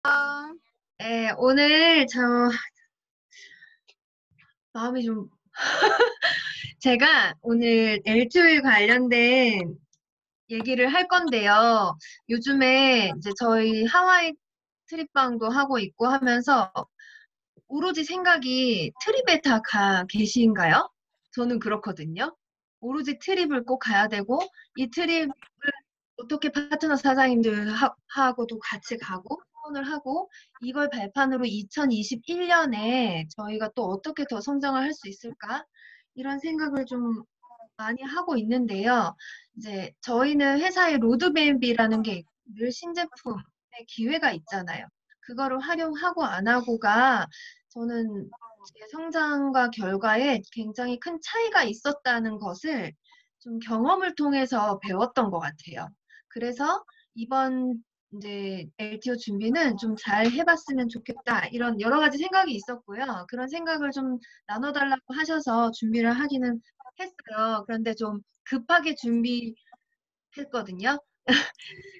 아, 네, 오늘 마음이 좀, 제가 오늘 엘투에 관련된 얘기를 할 건데요. 요즘에 이제 저희 하와이 트립방도 하고 있고 하면서 오로지 생각이 트립에 다 계신가요? 저는 그렇거든요. 오로지 트립을 꼭 가야 되고, 이 트립을 어떻게 파트너 사장님들하고도 같이 가고, 후원을 하고, 이걸 발판으로 2021년에 저희가 또 어떻게 더 성장을 할 수 있을까? 이런 생각을 좀 많이 하고 있는데요. 이제 저희는 회사에 로드맵이라는 게 있고, 늘 신제품의 기회가 있잖아요. 그거를 활용하고 안 하고가 저는 제 성장과 결과에 굉장히 큰 차이가 있었다는 것을 좀 경험을 통해서 배웠던 것 같아요. 그래서 이번 이제 LTO 준비는 좀 잘 해봤으면 좋겠다. 이런 여러 가지 생각이 있었고요. 그런 생각을 좀 나눠달라고 하셔서 준비를 하기는 했어요. 그런데 좀 급하게 준비했거든요.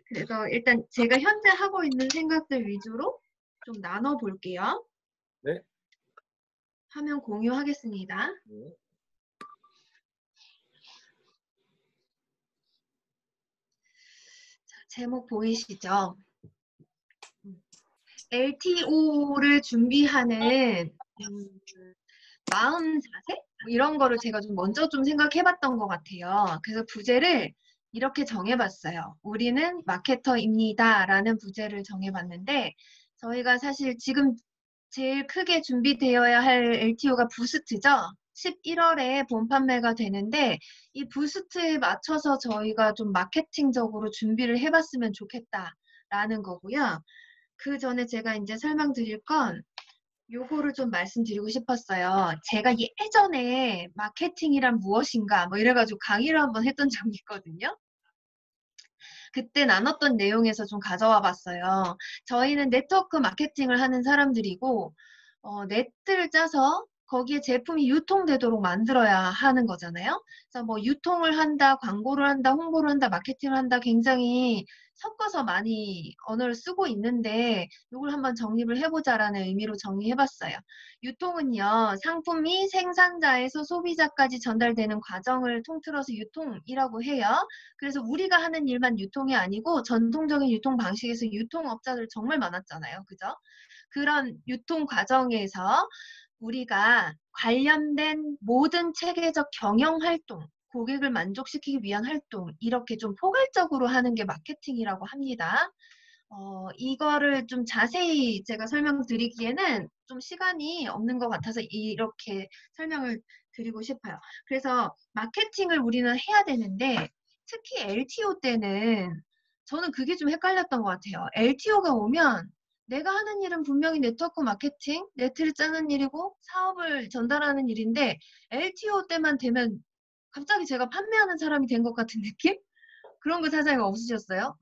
그래서 일단 제가 현재 하고 있는 생각들 위주로 좀 나눠볼게요. 네. 화면 공유하겠습니다. 네. 제목 보이시죠? LTO를 준비하는 마음 자세? 뭐 이런 거를 제가 좀 먼저 좀 생각해봤던 것 같아요. 그래서 부제를 이렇게 정해봤어요. 우리는 마케터입니다. 라는 부제를 정해봤는데, 저희가 사실 지금 제일 크게 준비되어야 할 LTO가 부스트죠? 11월에 본 판매가 되는데, 이 부스트에 맞춰서 저희가 좀 마케팅적으로 준비를 해봤으면 좋겠다라는 거고요. 그 전에 제가 이제 설명드릴 건 요거를 좀 말씀드리고 싶었어요. 제가 예전에 마케팅이란 무엇인가 뭐 이래가지고 강의를 한번 했던 적이 있거든요. 그때 나눴던 내용에서 좀 가져와 봤어요. 저희는 네트워크 마케팅을 하는 사람들이고, 네트를 짜서 거기에 제품이 유통되도록 만들어야 하는 거잖아요. 그래서 뭐 유통을 한다, 광고를 한다, 홍보를 한다, 마케팅을 한다 굉장히 섞어서 많이 언어를 쓰고 있는데 이걸 한번 정립을 해보자라는 의미로 정리해봤어요. 유통은요, 상품이 생산자에서 소비자까지 전달되는 과정을 통틀어서 유통이라고 해요. 그래서 우리가 하는 일만 유통이 아니고 전통적인 유통 방식에서 유통업자들 정말 많았잖아요. 그죠? 그런 유통 과정에서 우리가 관련된 모든 체계적 경영 활동, 고객을 만족시키기 위한 활동, 이렇게 좀 포괄적으로 하는 게 마케팅이라고 합니다. 이거를 좀 자세히 제가 설명드리기에는 좀 시간이 없는 것 같아서 이렇게 설명을 드리고 싶어요. 그래서 마케팅을 우리는 해야 되는데 특히 LTO 때는 저는 그게 좀 헷갈렸던 것 같아요. LTO가 오면 내가 하는 일은 분명히 네트워크 마케팅, 네트를 짜는 일이고 사업을 전달하는 일인데 LTO 때만 되면 갑자기 제가 판매하는 사람이 된 것 같은 느낌? 그런 거 사장님 없으셨어요?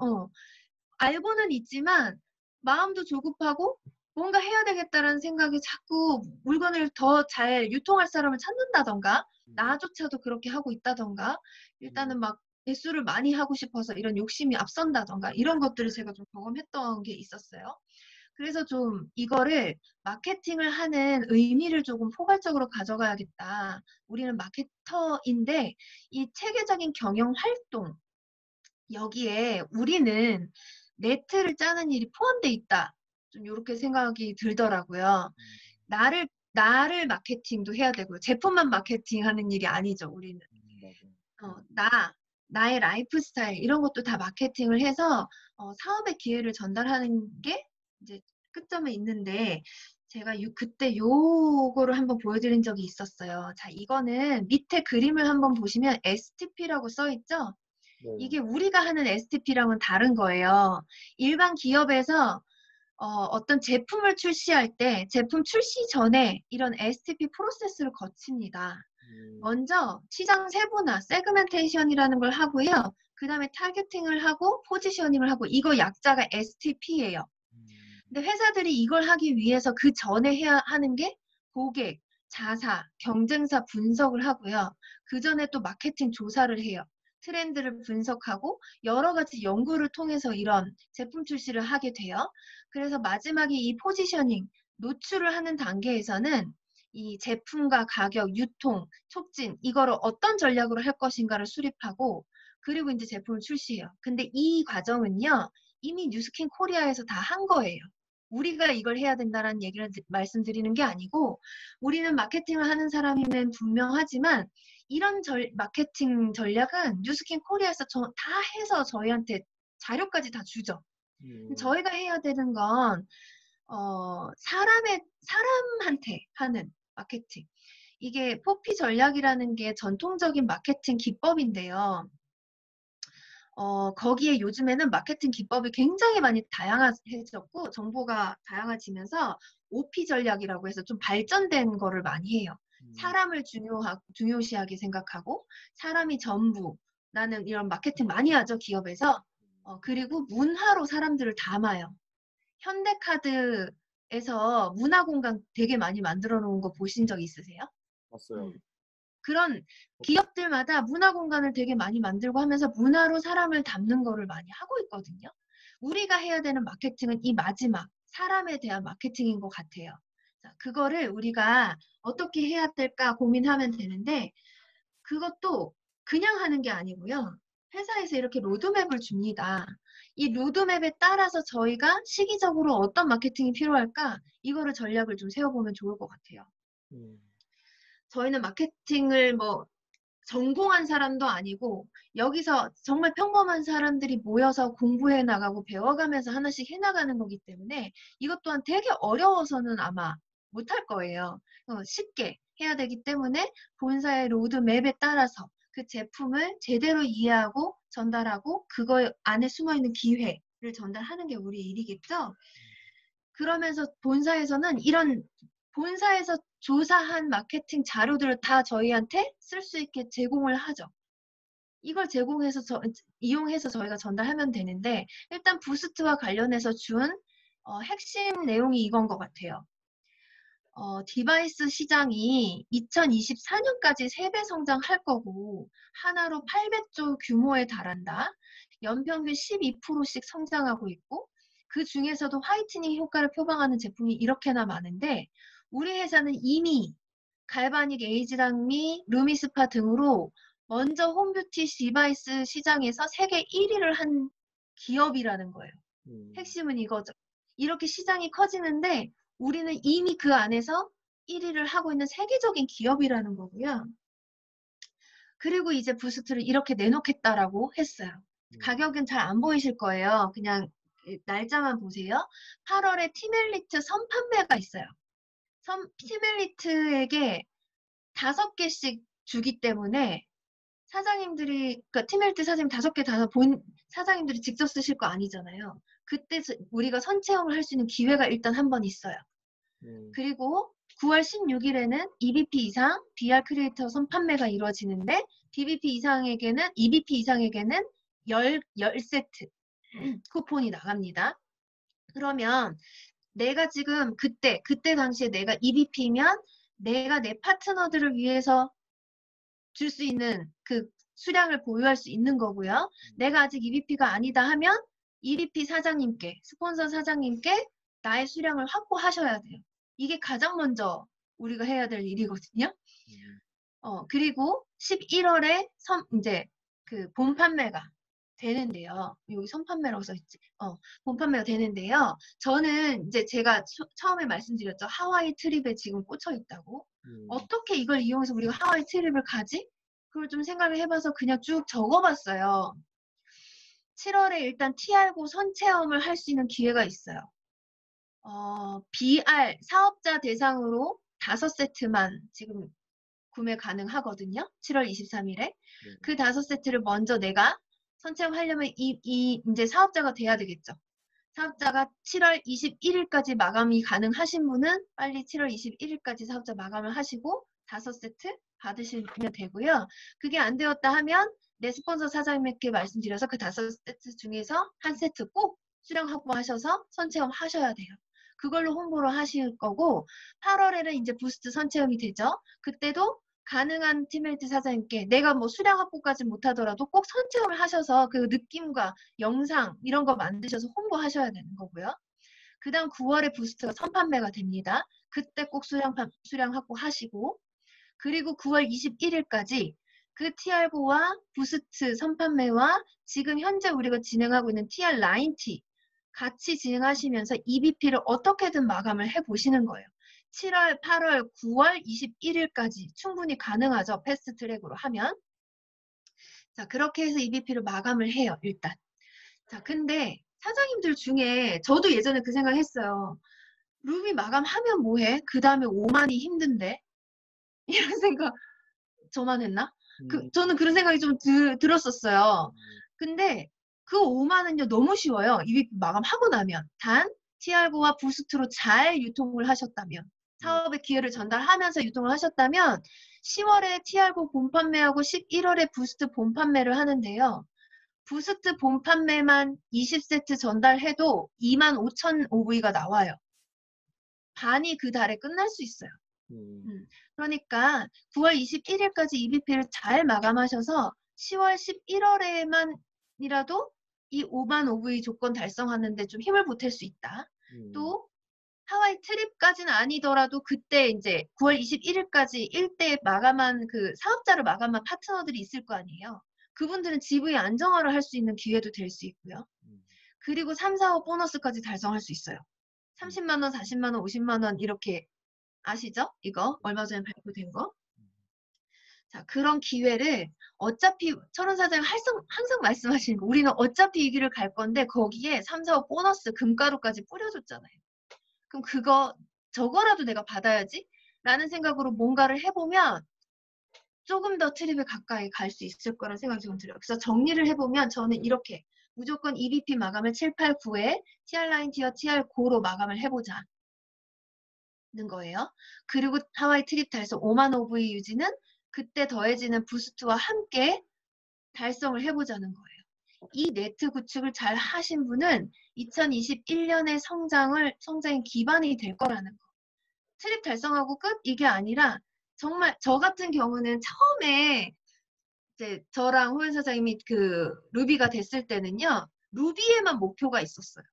알고는 있지만 마음도 조급하고 뭔가 해야 되겠다라는 생각이 자꾸 물건을 더 잘 유통할 사람을 찾는다던가 음, 나조차도 그렇게 하고 있다던가 음, 일단은 막 배수를 많이 하고 싶어서 이런 욕심이 앞선다던가 이런 것들을 제가 좀 경험했던 게 있었어요. 그래서 좀 이거를 마케팅을 하는 의미를 조금 포괄적으로 가져가야겠다. 우리는 마케터인데 이 체계적인 경영 활동 여기에 우리는 네트를 짜는 일이 포함돼 있다. 좀 이렇게 생각이 들더라고요. 나를 마케팅도 해야 되고요. 제품만 마케팅하는 일이 아니죠, 우리는. 맞아. 어, 나, 나의 라이프 스타일, 이런 것도 다 마케팅을 해서 사업의 기회를 전달하는 게 이제 끝점에 있는데, 제가 그때 요거를 한번 보여드린 적이 있었어요. 자, 이거는 밑에 그림을 한번 보시면 STP라고 써 있죠? 네. 이게 우리가 하는 STP랑은 다른 거예요. 일반 기업에서 어떤 제품을 출시할 때 제품 출시 전에 이런 STP 프로세스를 거칩니다. 음, 먼저 시장 세분화, 세그멘테이션이라는 걸 하고요. 그 다음에 타겟팅을 하고 포지셔닝을 하고 이거 약자가 STP예요. 음, 근데 회사들이 이걸 하기 위해서 그 전에 해야 하는 게 고객, 자사, 경쟁사 분석을 하고요. 그 전에 또 마케팅 조사를 해요. 트렌드를 분석하고 여러 가지 연구를 통해서 이런 제품 출시를 하게 돼요. 그래서 마지막에 이 포지셔닝, 노출을 하는 단계에서는 이 제품과 가격, 유통, 촉진, 이거를 어떤 전략으로 할 것인가를 수립하고 그리고 이제 제품을 출시해요. 근데 이 과정은요, 이미 뉴스킨 코리아에서 다 한 거예요. 우리가 이걸 해야 된다는 얘기를 말씀드리는 게 아니고 우리는 마케팅을 하는 사람이면 분명하지만 이런 마케팅 전략은 뉴스킨 코리아에서 다 해서 저희한테 자료까지 다 주죠. 저희가 해야 되는 건 사람한테 하는 마케팅. 이게 포피 전략이라는 게 전통적인 마케팅 기법인데요. 거기에 요즘에는 마케팅 기법이 굉장히 많이 다양해졌고 정보가 다양해지면서 OP 전략이라고 해서 좀 발전된 거를 많이 해요. 사람을 중요시하게 생각하고 사람이 전부. 나는 이런 마케팅 많이 하죠, 기업에서. 그리고 문화로 사람들을 담아요. 현대카드에서 문화공간 되게 많이 만들어 놓은 거 보신 적 있으세요? 봤어요. 그런 기업들마다 문화 공간을 되게 많이 만들고 하면서 문화로 사람을 담는 거를 많이 하고 있거든요. 우리가 해야 되는 마케팅은 이 마지막 사람에 대한 마케팅인 것 같아요. 자, 그거를 우리가 어떻게 해야 될까 고민하면 되는데 그것도 그냥 하는 게 아니고요. 회사에서 이렇게 로드맵을 줍니다. 이 로드맵에 따라서 저희가 시기적으로 어떤 마케팅이 필요할까 이거를 전략을 좀 세워보면 좋을 것 같아요. 저희는 마케팅을 뭐 전공한 사람도 아니고 여기서 정말 평범한 사람들이 모여서 공부해 나가고 배워가면서 하나씩 해나가는 거기 때문에 이것 또한 되게 어려워서는 아마 못할 거예요. 쉽게 해야 되기 때문에 본사의 로드맵에 따라서 그 제품을 제대로 이해하고 전달하고 그거 안에 숨어있는 기회를 전달하는 게 우리 일이겠죠. 그러면서 본사에서는 이런 본사에서 조사한 마케팅 자료들을 다 저희한테 쓸 수 있게 제공을 하죠. 이걸 이용해서 저희가 전달하면 되는데 일단 부스트와 관련해서 준 핵심 내용이 이건 것 같아요. 디바이스 시장이 2024년까지 3배 성장할 거고 하나로 800조 규모에 달한다. 연평균 12%씩 성장하고 있고 그 중에서도 화이트닝 효과를 표방하는 제품이 이렇게나 많은데 우리 회사는 이미 갈바닉 에이지랑미, 루미스파 등으로 먼저 홈뷰티 디바이스 시장에서 세계 1위를 한 기업이라는 거예요. 핵심은 이거죠. 이렇게 시장이 커지는데 우리는 이미 그 안에서 1위를 하고 있는 세계적인 기업이라는 거고요. 그리고 이제 부스트를 이렇게 내놓겠다라고 했어요. 가격은 잘 안 보이실 거예요. 그냥 날짜만 보세요. 8월에 티멜리트 선판매가 있어요. 티멜리트에게 5개씩 주기 때문에 사장님들이, 그러니까 티멜리트 사장님 5개 다 사장님들이 직접 쓰실 거 아니잖아요. 그때 우리가 선체험을 할 수 있는 기회가 일단 한 번 있어요. 그리고 9월 16일에는 EBP 이상 BR 크리에이터 선판매가 이루어지는데 EBP 이상에게는 10세트 쿠폰이 나갑니다. 그러면 내가 지금 그때 당시에 내가 EBP면 내가 내 파트너들을 위해서 줄 수 있는 그 수량을 보유할 수 있는 거고요. 내가 아직 EBP가 아니다 하면 EBP 사장님께, 스폰서 사장님께 나의 수량을 확보하셔야 돼요. 이게 가장 먼저 우리가 해야 될 일이거든요. 그리고 11월에 이제 그 본판매가 되는데요. 여기 선판매라고 써있지. 본판매가 되는데요. 저는 이제 제가 처음에 말씀드렸죠. 하와이 트립에 지금 꽂혀 있다고. 어떻게 이걸 이용해서 우리가 하와이 트립을 가지? 그걸 좀 생각을 해봐서 그냥 쭉 적어봤어요. 7월에 일단 TR고 선체험을 할 수 있는 기회가 있어요. BR 사업자 대상으로 5세트만 지금 구매 가능하거든요. 7월 23일에. 그 5세트를 먼저 내가 선체험하려면 이제 사업자가 돼야 되겠죠. 사업자가 7월 21일까지 마감이 가능하신 분은 빨리 7월 21일까지 사업자 마감을 하시고 5세트 받으시면 되고요. 그게 안 되었다 하면 내 스폰서 사장님께 말씀드려서 그 5세트 중에서 한 세트 꼭 수량 확보하셔서 선체험 하셔야 돼요. 그걸로 홍보를 하실 거고 8월에는 이제 부스트 선체험이 되죠. 그때도 가능한 팀메이트 사장님께 내가 뭐 수량 확보까지 못하더라도 꼭 선체험을 하셔서 그 느낌과 영상 이런 거 만드셔서 홍보하셔야 되는 거고요. 그 다음 9월에 부스트가 선판매가 됩니다. 그때 꼭 수량 확보하시고, 그리고 9월 21일까지 그 TR9와 부스트 선판매와 지금 현재 우리가 진행하고 있는 TR 라인T 같이 진행하시면서 EBP를 어떻게든 마감을 해보시는 거예요. 7월, 8월, 9월 21일까지 충분히 가능하죠. 패스트 트랙으로 하면. 자, 그렇게 해서 EBP를 마감을 해요, 일단. 자, 근데 사장님들 중에 저도 예전에 그 생각 했어요. 루비 마감하면 뭐해? 그 다음에 5만이 힘든데? 이런 생각 저만 했나? 저는 그런 생각이 좀 들었었어요. 근데 그 5만은요 너무 쉬워요. EBP 마감하고 나면. 단 TR9와 부스트로 잘 유통을 하셨다면, 사업의 기회를 전달하면서 유통을 하셨다면 10월에 TR9 본판매하고 11월에 부스트 본판매를 하는데요. 부스트 본판매만 20세트 전달해도 25,000 OV가 나와요. 반이 그 달에 끝날 수 있어요. 그러니까 9월 21일까지 EBP를 잘 마감하셔서 10월 11월에만이라도 이 5만 OV 조건 달성하는데 좀 힘을 보탤 수 있다. 또 하와이 트립까지는 아니더라도 그때 이제 9월 21일까지 일대 마감한 그 사업자를 마감한 파트너들이 있을 거 아니에요. 그분들은 GV 안정화를 할 수 있는 기회도 될 수 있고요. 그리고 3, 4호 보너스까지 달성할 수 있어요. 30만 원, 40만 원, 50만 원 이렇게 아시죠? 이거 얼마 전에 발표된 거. 자, 그런 기회를 어차피 철원 사장님 항상 말씀하시는 거 우리는 어차피 이 길을 갈 건데 거기에 3, 4호 보너스 금가루까지 뿌려줬잖아요. 그럼 저거라도 내가 받아야지 라는 생각으로 뭔가를 해보면 조금 더 트립에 가까이 갈 수 있을 거라는 생각이 좀 들어요. 그래서 정리를 해보면 저는 이렇게 무조건 EBP 마감을 7, 8, 9에 TR9, TR9로 마감을 해보자 는 거예요. 그리고 하와이 트립 달성 5만 OV 유지는 그때 더해지는 부스트와 함께 달성을 해보자는 거예요. 이 네트 구축을 잘 하신 분은 2021년의 성장의 기반이 될 거라는 거. 트립 달성하고 끝? 이게 아니라 정말 저 같은 경우는 처음에 이제 저랑 호연 사장님이 그 루비가 됐을 때는요. 루비에만 목표가 있었어요.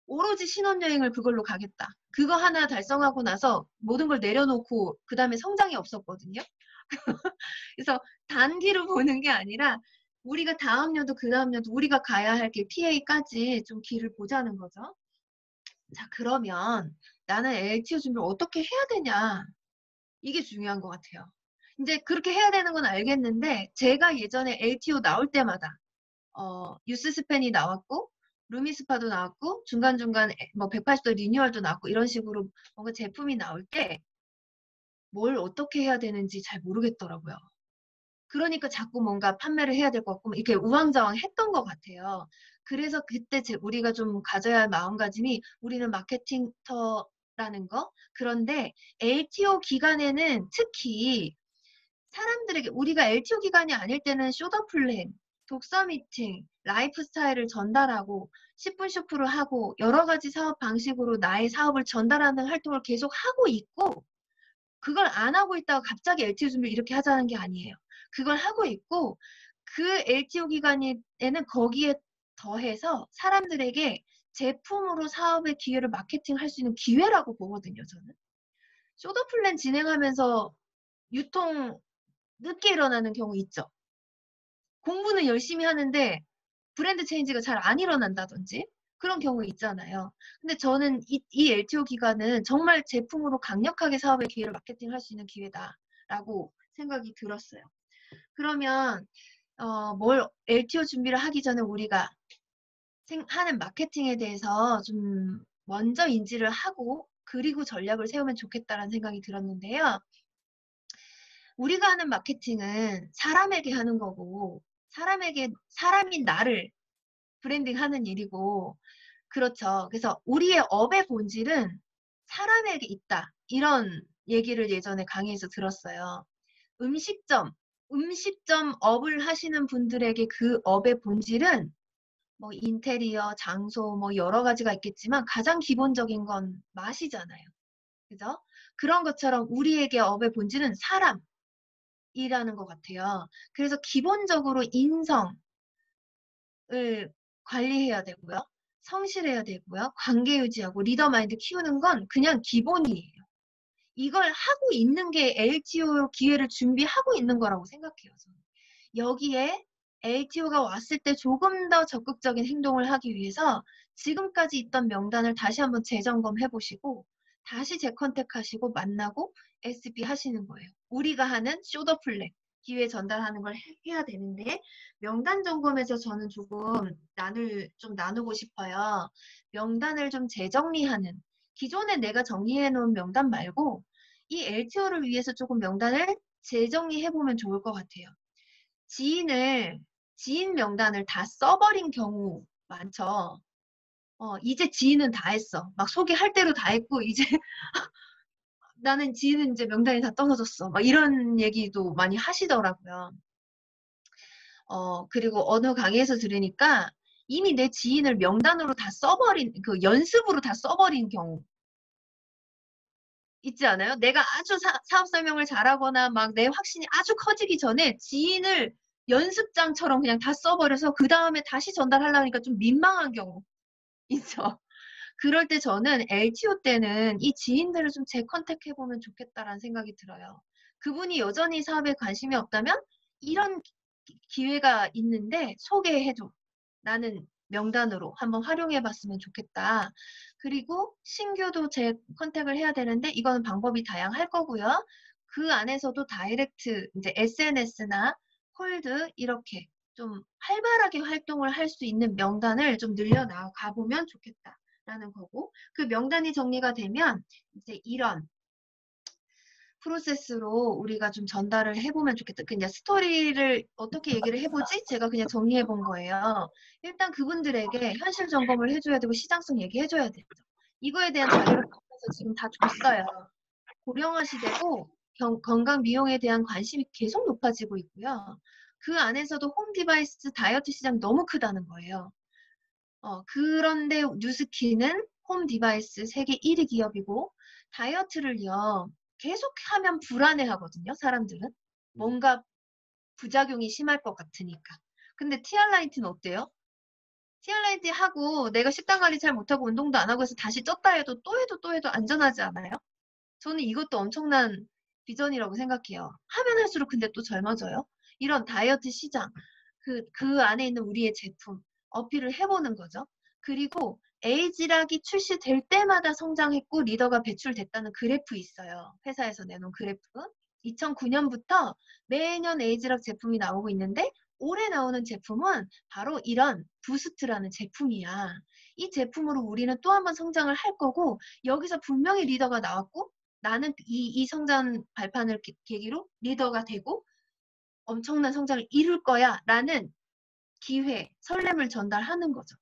오로지 신혼여행을 그걸로 가겠다. 그거 하나 달성하고 나서 모든 걸 내려놓고 그 다음에 성장이 없었거든요. 그래서 단기로 보는 게 아니라 우리가 다음 년도 그 다음 년도 우리가 가야 할 길 PA까지 좀 길을 보자는 거죠. 자, 그러면 나는 LTO 준비를 어떻게 해야 되냐. 이게 중요한 것 같아요. 이제 그렇게 해야 되는 건 알겠는데 제가 예전에 LTO 나올 때마다 뉴스스팬이 나왔고 루미스파도 나왔고 중간중간 뭐 180도 리뉴얼도 나왔고 이런 식으로 뭔가 제품이 나올 때 뭘 어떻게 해야 되는지 잘 모르겠더라고요. 그러니까 자꾸 뭔가 판매를 해야 될 것 같고 이렇게 우왕좌왕 했던 것 같아요. 그래서 그때 우리가 좀 가져야 할 마음가짐이 우리는 마케팅터라는 거. 그런데 LTO 기간에는 특히 사람들에게 우리가 LTO 기간이 아닐 때는 쇼더 플랜, 독서 미팅, 라이프 스타일을 전달하고 10분 쇼프를 하고 여러 가지 사업 방식으로 나의 사업을 전달하는 활동을 계속 하고 있고 그걸 안 하고 있다가 갑자기 LTO 준비를 이렇게 하자는 게 아니에요. 그걸 하고 있고 그 LTO 기간에는 거기에 더해서 사람들에게 제품으로 사업의 기회를 마케팅할 수 있는 기회라고 보거든요. 저는. 쇼더 플랜 진행하면서 유통 늦게 일어나는 경우 있죠. 공부는 열심히 하는데 브랜드 체인지가 잘 안 일어난다든지 그런 경우 있잖아요. 근데 저는 이 LTO 기간은 정말 제품으로 강력하게 사업의 기회를 마케팅할 수 있는 기회다라고 생각이 들었어요. 그러면 뭘 LTO 준비를 하기 전에 우리가 하는 마케팅에 대해서 좀 먼저 인지를 하고 그리고 전략을 세우면 좋겠다라는 생각이 들었는데요. 우리가 하는 마케팅은 사람에게 하는 거고 사람인 나를 브랜딩하는 일이고 그렇죠. 그래서 우리의 업의 본질은 사람에게 있다. 이런 얘기를 예전에 강의에서 들었어요. 음식점 업을 하시는 분들에게 그 업의 본질은 뭐 인테리어, 장소 뭐 여러 가지가 있겠지만 가장 기본적인 건 맛이잖아요. 그죠? 그런 것처럼 우리에게 업의 본질은 사람, 것 같아요. 그래서 기본적으로 인성을 관리해야 되고요. 성실해야 되고요. 관계 유지하고 리더 마인드 키우는 건 그냥 기본이에요. 이걸 하고 있는 게 LTO 기회를 준비하고 있는 거라고 생각해요. 저는. 여기에 LTO가 왔을 때 조금 더 적극적인 행동을 하기 위해서 지금까지 있던 명단을 다시 한번 재점검해 보시고 다시 재컨택하시고 만나고 SB 하시는 거예요. 우리가 하는 쇼더 플랫 기회 전달하는 걸 해야 되는데 명단 점검에서 저는 조금 나누고 싶어요. 명단을 좀 재정리하는 기존에 내가 정리해 놓은 명단 말고 이 LTO를 위해서 조금 명단을 재정리해 보면 좋을 것 같아요. 지인 명단을 다 써버린 경우 많죠. 이제 지인은 다 했어. 막 소개할 대로 다 했고, 이제 나는 지인은 이제 명단이 다 떨어졌어. 막 이런 얘기도 많이 하시더라고요. 그리고 어느 강의에서 들으니까 이미 내 지인을 명단으로 다 써버린, 그 연습으로 다 써버린 경우. 있지 않아요? 내가 아주 사업 설명을 잘하거나 막 내 확신이 아주 커지기 전에 지인을 연습장처럼 그냥 다 써버려서 그 다음에 다시 전달하려니까 좀 민망한 경우 있죠. 그럴 때 저는 LTO 때는 이 지인들을 좀 재컨택해보면 좋겠다라는 생각이 들어요. 그분이 여전히 사업에 관심이 없다면 이런 기회가 있는데 소개해줘. 나는 명단으로 한번 활용해봤으면 좋겠다. 그리고 신규도 재 컨택을 해야 되는데 이거는 방법이 다양할 거고요. 그 안에서도 다이렉트 이제 SNS나 콜드 이렇게 좀 활발하게 활동을 할 수 있는 명단을 좀 늘려나가 보면 좋겠다라는 거고 그 명단이 정리가 되면 이제 이런 프로세스로 우리가 좀 전달을 해보면 좋겠다. 그냥 스토리를 어떻게 얘기를 해보지? 제가 그냥 정리해 본 거예요. 일단 그분들에게 현실 점검을 해줘야 되고 시장성 얘기해줘야 되죠. 이거에 대한 자료를 지금 다 줬어요. 고령화 시대고 건강 미용에 대한 관심이 계속 높아지고 있고요. 그 안에서도 홈 디바이스 다이어트 시장 너무 크다는 거예요. 그런데 뉴스키는 홈 디바이스 세계 1위 기업이고 다이어트를요. 계속하면 불안해하거든요. 사람들은. 뭔가 부작용이 심할 것 같으니까. 근데 TR라이트는 어때요? TR라이트 하고 내가 식단 관리 잘 못하고 운동도 안 하고 해서 다시 쪘다 해도 또 해도 안전하지 않아요? 저는 이것도 엄청난 비전이라고 생각해요. 하면 할수록 근데 또 젊어져요. 이런 다이어트 시장, 그 안에 있는 우리의 제품, 어필을 해보는 거죠. 그리고 에이지락이 출시될 때마다 성장했고 리더가 배출됐다는 그래프 있어요. 회사에서 내놓은 그래프. 2009년부터 매년 에이지락 제품이 나오고 있는데 올해 나오는 제품은 바로 이런 부스트라는 제품이야. 이 제품으로 우리는 또 한 번 성장을 할 거고 여기서 분명히 리더가 나왔고 나는 이 성장 발판을 계기로 리더가 되고 엄청난 성장을 이룰 거야 라는 기회, 설렘을 전달하는 거죠.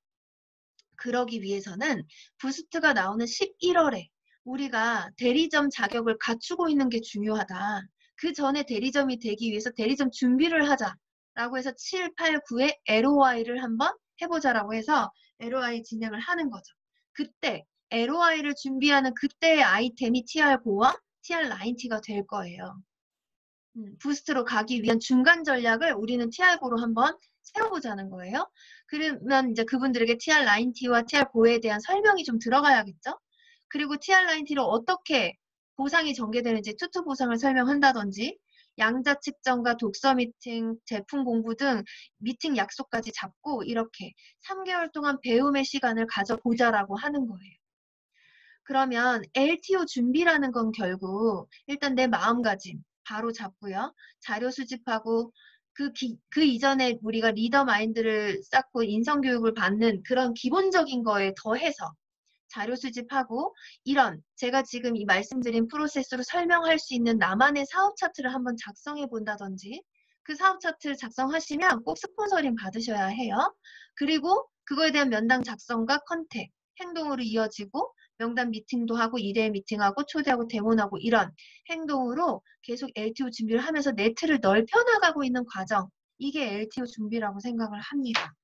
그러기 위해서는 부스트가 나오는 11월에 우리가 대리점 자격을 갖추고 있는 게 중요하다. 그 전에 대리점이 되기 위해서 대리점 준비를 하자라고 해서 7, 8, 9에 LOI를 한번 해보자라고 해서 LOI 진행을 하는 거죠. 그때 LOI를 준비하는 그때의 아이템이 TR9와 TR90가 될 거예요. 부스트로 가기 위한 중간 전략을 우리는 TR9로 한번 세워보자는 거예요. 그러면 이제 그분들에게 TR90와 TR9에 대한 설명이 좀 들어가야겠죠? 그리고 TR90로 어떻게 보상이 전개되는지 투투 보상을 설명한다든지 양자 측정과 독서 미팅, 제품 공부 등 미팅 약속까지 잡고 이렇게 3개월 동안 배움의 시간을 가져보자라고 하는 거예요. 그러면 LTO 준비라는 건 결국 일단 내 마음가짐 바로 잡고요. 자료 수집하고 그 이전에 우리가 리더 마인드를 쌓고 인성교육을 받는 그런 기본적인 거에 더해서 자료 수집하고 이런 제가 지금 이 말씀드린 프로세스로 설명할 수 있는 나만의 사업 차트를 한번 작성해 본다든지 그 사업 차트를 작성하시면 꼭 스폰서링 받으셔야 해요. 그리고 그거에 대한 면담 작성과 컨택, 행동으로 이어지고 명단 미팅도 하고 2대1 미팅하고 초대하고 대본하고 이런 행동으로 계속 LTO 준비를 하면서 네트를 넓혀나가고 있는 과정 이게 LTO 준비라고 생각을 합니다.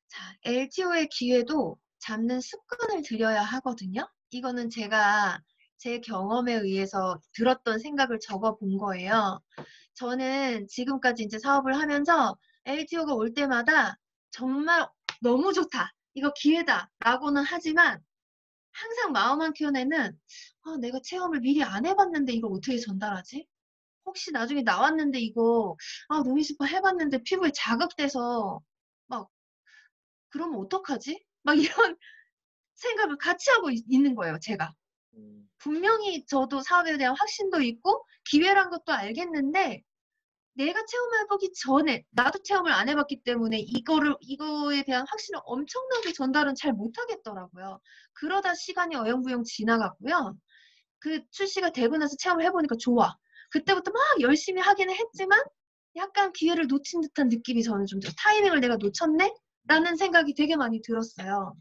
자, LTO의 기회도 잡는 습관을 들여야 하거든요. 이거는 제가 제 경험에 의해서 들었던 생각을 적어 본 거예요. 저는 지금까지 이제 사업을 하면서 LTO가 올 때마다 정말 너무 좋다, 이거 기회다 라고는 하지만 항상 마음 한켠에는 내가 체험을 미리 안 해봤는데 이걸 어떻게 전달하지? 혹시 나중에 나왔는데 이거 루미스파 해봤는데 피부에 자극돼서 막 그러면 어떡하지? 막 이런 생각을 같이 하고 있는 거예요, 제가. 분명히 저도 사업에 대한 확신도 있고 기회란 것도 알겠는데 내가 체험해보기 전에 나도 체험을 안 해봤기 때문에 이거에 대한 확신을 엄청나게 전달은 잘 못하겠더라고요. 그러다 시간이 어영부영 지나갔고요. 그 출시가 되고 나서 체험을 해보니까 좋아. 그때부터 막 열심히 하기는 했지만 약간 기회를 놓친 듯한 느낌이 저는 좀 타이밍을 내가 놓쳤네? 라는 생각이 되게 많이 들었어요.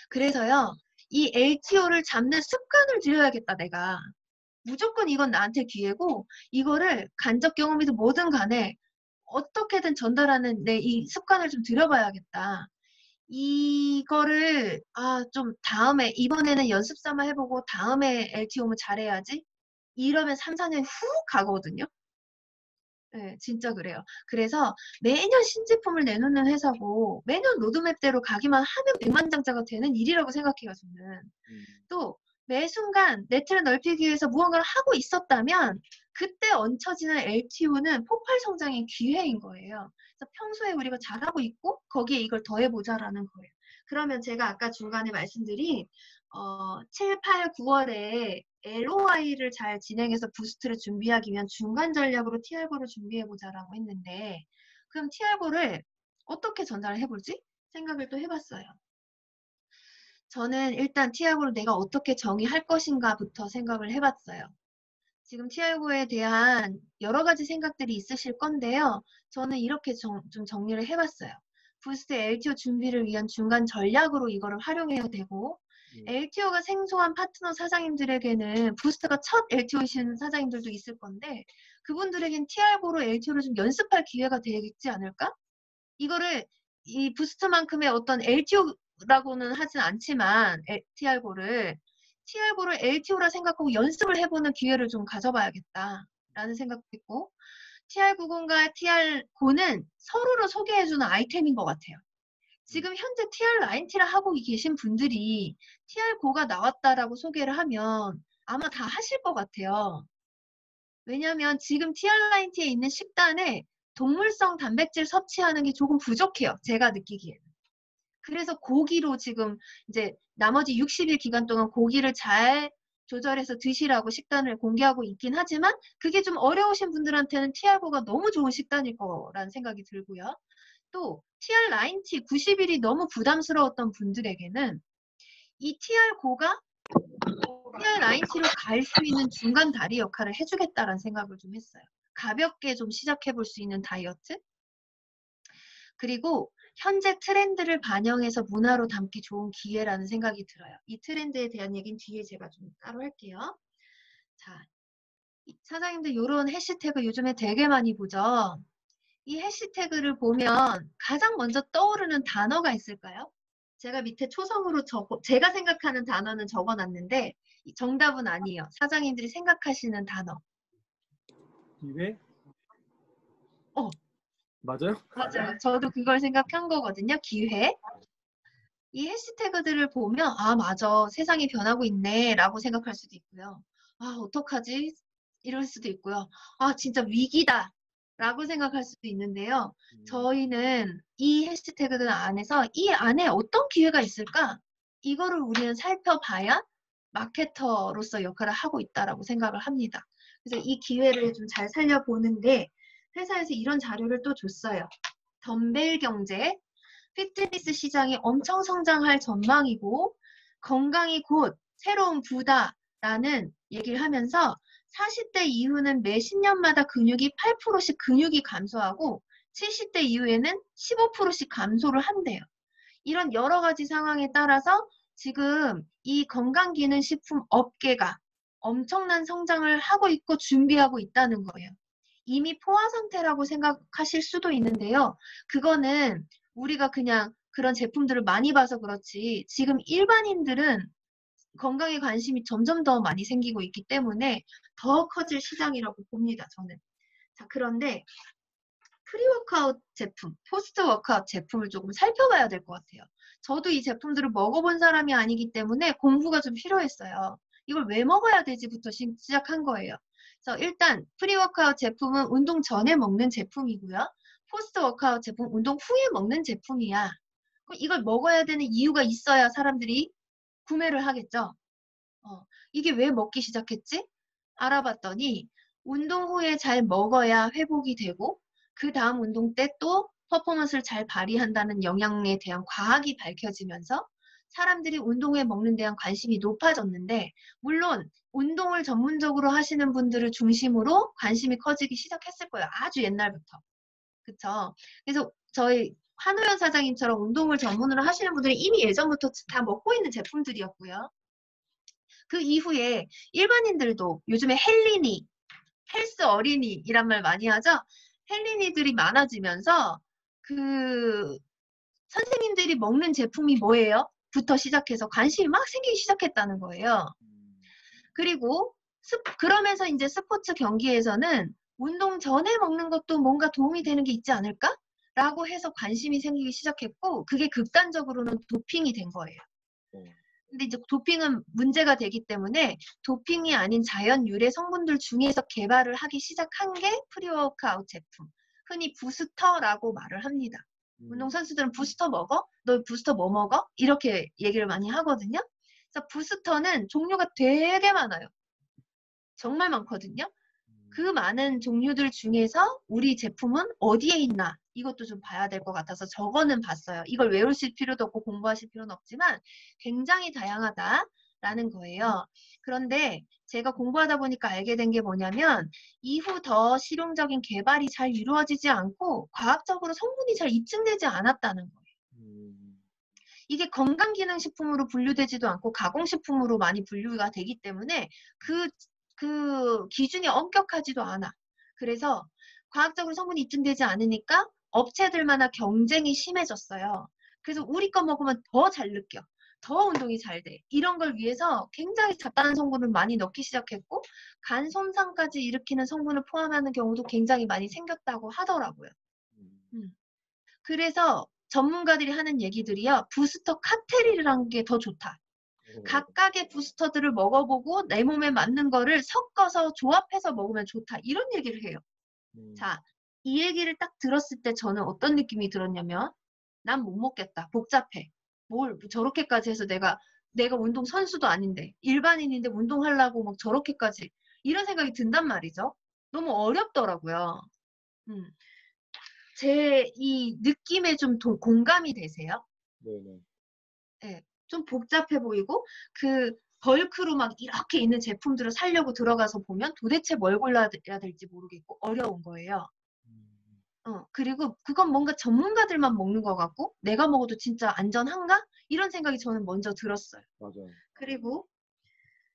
그래서요. 이 LTO를 잡는 습관을 들여야겠다, 내가. 무조건 이건 나한테 기회고 이거를 간접 경험이든 뭐든 간에 어떻게든 전달하는 내 이 습관을 좀 들여봐야겠다. 이거를 좀 다음에 이번에는 연습 삼아 해보고 다음에 LT 오면 잘해야지. 이러면 3, 4년 훅 가거든요. 네, 진짜 그래요. 그래서 매년 신제품을 내놓는 회사고 매년 로드맵대로 가기만 하면 백만장자가 되는 일이라고 생각해요, 저는. 또 매 순간 네트를 넓히기 위해서 무언가를 하고 있었다면 그때 얹혀지는 LTO는 폭발 성장의 기회인 거예요. 그래서 평소에 우리가 잘하고 있고 거기에 이걸 더해보자라는 거예요. 그러면 제가 아까 중간에 말씀드린 7, 8, 9월에 LOI를 잘 진행해서 부스트를 준비하기 위한 중간 전략으로 TR고를 준비해보자라고 했는데 그럼 TR고를 어떻게 전달을 해볼지 생각을 또 해봤어요. 저는 일단 TR고를 내가 어떻게 정의할 것인가부터 생각을 해봤어요. 지금 TR고에 대한 여러 가지 생각들이 있으실 건데요. 저는 이렇게 좀 정리를 해봤어요. 부스트 LTO 준비를 위한 중간 전략으로 이거를 활용해야 되고 LTO가 생소한 파트너 사장님들에게는 부스트가 첫 LTO이신 사장님들도 있을 건데 그분들에겐 TR고로 LTO를 좀 연습할 기회가 되겠지 않을까? 이거를 이 부스트만큼의 어떤 LTO라고는 하진 않지만 TR고를 LTO라 생각하고 연습을 해보는 기회를 좀 가져봐야겠다라는 생각도 있고 TR90과 TR9는 서로를 소개해주는 아이템인 것 같아요. 지금 현재 TR9T를 하고 계신 분들이 TR9가 나왔다라고 소개를 하면 아마 다 하실 것 같아요. 왜냐하면 지금 TR9T에 있는 식단에 동물성 단백질 섭취하는 게 조금 부족해요. 제가 느끼기에는. 그래서 고기로 지금 이제 나머지 60일 기간 동안 고기를 잘 조절해서 드시라고 식단을 공개하고 있긴 하지만 그게 좀 어려우신 분들한테는 TR9가 너무 좋은 식단일 거라는 생각이 들고요. 또 TR9T 90일이 너무 부담스러웠던 분들에게는 이 TR9가 TR9T로 갈 수 있는 중간 다리 역할을 해주겠다라는 생각을 좀 했어요. 가볍게 좀 시작해볼 수 있는 다이어트? 그리고 현재 트렌드를 반영해서 문화로 담기 좋은 기회라는 생각이 들어요. 이 트렌드에 대한 얘기는 뒤에 제가 좀 따로 할게요. 자, 사장님들 이런 해시태그 요즘에 되게 많이 보죠? 이 해시태그를 보면 가장 먼저 떠오르는 단어가 있을까요? 제가 밑에 초성으로 제가 생각하는 단어는 적어놨는데 정답은 아니에요. 사장님들이 생각하시는 단어. 기회? 어, 맞아요? 맞아요. 저도 그걸 생각한 거거든요. 기회. 이 해시태그들을 보면 맞아. 세상이 변하고 있네 라고 생각할 수도 있고요. 어떡하지? 이럴 수도 있고요. 진짜 위기다 라고 생각할 수도 있는데요. 저희는 이 해시태그들 안에서 이 안에 어떤 기회가 있을까? 이거를 우리는 살펴봐야 마케터로서 역할을 하고 있다라고 생각을 합니다. 그래서 이 기회를 좀 잘 살려보는 게 회사에서 이런 자료를 또 줬어요. 덤벨 경제, 피트니스 시장이 엄청 성장할 전망이고 건강이 곧 새로운 부다라는 얘기를 하면서 40대 이후는 매 10년마다 근육이 8%씩 근육이 감소하고 70대 이후에는 15%씩 감소를 한대요. 이런 여러 가지 상황에 따라서 지금 이 건강기능식품 업계가 엄청난 성장을 하고 있고 준비하고 있다는 거예요. 이미 포화 상태라고 생각하실 수도 있는데요. 그거는 우리가 그냥 그런 제품들을 많이 봐서 그렇지 지금 일반인들은 건강에 관심이 점점 더 많이 생기고 있기 때문에 더 커질 시장이라고 봅니다, 저는. 자, 그런데 프리워크아웃 제품, 포스트 워크아웃 제품을 조금 살펴봐야 될 것 같아요. 저도 이 제품들을 먹어본 사람이 아니기 때문에 공부가 좀 필요했어요. 이걸 왜 먹어야 되지부터 시작한 거예요. 그래서 일단 프리워크아웃 제품은 운동 전에 먹는 제품이고요. 포스트 워크아웃 제품 운동 후에 먹는 제품이야. 그럼 이걸 먹어야 되는 이유가 있어야 사람들이 구매를 하겠죠. 이게 왜 먹기 시작했지? 알아봤더니 운동 후에 잘 먹어야 회복이 되고 그 다음 운동 때 또 퍼포먼스를 잘 발휘한다는 영향에 대한 과학이 밝혀지면서 사람들이 운동 후에 먹는 데 대한 관심이 높아졌는데 물론 운동을 전문적으로 하시는 분들을 중심으로 관심이 커지기 시작했을 거예요. 아주 옛날부터. 그쵸? 그래서 저희 한우연 사장님처럼 운동을 전문으로 하시는 분들이 이미 예전부터 다 먹고 있는 제품들이었고요. 그 이후에 일반인들도 요즘에 헬린이, 헬스 어린이란 말 많이 하죠? 헬린이들이 많아지면서 그 선생님들이 먹는 제품이 뭐예요? 부터 시작해서 관심이 막 생기기 시작했다는 거예요. 그리고 그러면서 이제 스포츠 경기에서는 운동 전에 먹는 것도 뭔가 도움이 되는 게 있지 않을까? 라고 해서 관심이 생기기 시작했고 그게 극단적으로는 도핑이 된 거예요. 근데 이제 도핑은 문제가 되기 때문에 도핑이 아닌 자연 유래 성분들 중에서 개발을 하기 시작한 게 프리워크아웃 제품. 흔히 부스터라고 말을 합니다. 운동선수들은 부스터 먹어? 너 부스터 뭐 먹어? 이렇게 얘기를 많이 하거든요. 그래서 부스터는 종류가 되게 많아요. 정말 많거든요. 그 많은 종류들 중에서 우리 제품은 어디에 있나 이것도 좀 봐야 될 것 같아서 저거는 봤어요. 이걸 외우실 필요도 없고 공부하실 필요는 없지만 굉장히 다양하다라는 거예요. 그런데 제가 공부하다 보니까 알게 된 게 뭐냐면 이후 더 실용적인 개발이 잘 이루어지지 않고 과학적으로 성분이 잘 입증되지 않았다는 거예요. 이게 건강기능식품으로 분류되지도 않고 가공식품으로 많이 분류가 되기 때문에 그 기준이 엄격하지도 않아. 그래서 과학적으로 성분이 입증되지 않으니까 업체들마다 경쟁이 심해졌어요. 그래서 우리 거 먹으면 더 잘 느껴. 더 운동이 잘 돼. 이런 걸 위해서 굉장히 잡다한 성분을 많이 넣기 시작했고 간 손상까지 일으키는 성분을 포함하는 경우도 굉장히 많이 생겼다고 하더라고요. 그래서 전문가들이 하는 얘기들이요. 부스터 칵테일이라는 게 더 좋다. 각각의 부스터들을 먹어보고 내 몸에 맞는 거를 섞어서 조합해서 먹으면 좋다. 이런 얘기를 해요. 자, 이 얘기를 딱 들었을 때 저는 어떤 느낌이 들었냐면 난 못 먹겠다. 복잡해. 뭘 저렇게까지 해서 내가 운동 선수도 아닌데 일반인인데 운동하려고 막 저렇게까지 이런 생각이 든단 말이죠. 너무 어렵더라고요. 제 이 느낌에 좀 공감이 되세요? 네네. 네, 좀 복잡해 보이고 그 벌크로 막 이렇게 있는 제품들을 사려고 들어가서 보면 도대체 뭘 골라야 될지 모르겠고 어려운 거예요. 그리고 그건 뭔가 전문가들만 먹는 것 같고 내가 먹어도 진짜 안전한가? 이런 생각이 저는 먼저 들었어요. 맞아요. 그리고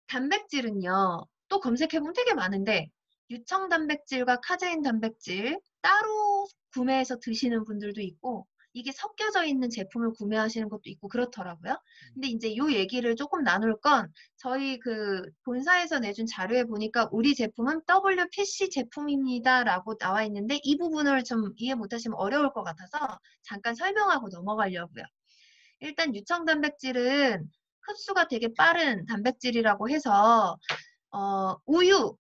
단백질은요. 또 검색해보면 되게 많은데 유청 단백질과 카제인 단백질 따로 구매해서 드시는 분들도 있고 이게 섞여져 있는 제품을 구매하시는 것도 있고 그렇더라고요. 근데 이제 요 얘기를 조금 나눌 건 저희 그 본사에서 내준 자료에 보니까 우리 제품은 WPC 제품입니다라고 나와 있는데 이 부분을 좀 이해 못하시면 어려울 것 같아서 잠깐 설명하고 넘어가려고요. 일단 유청 단백질은 흡수가 되게 빠른 단백질이라고 해서 우유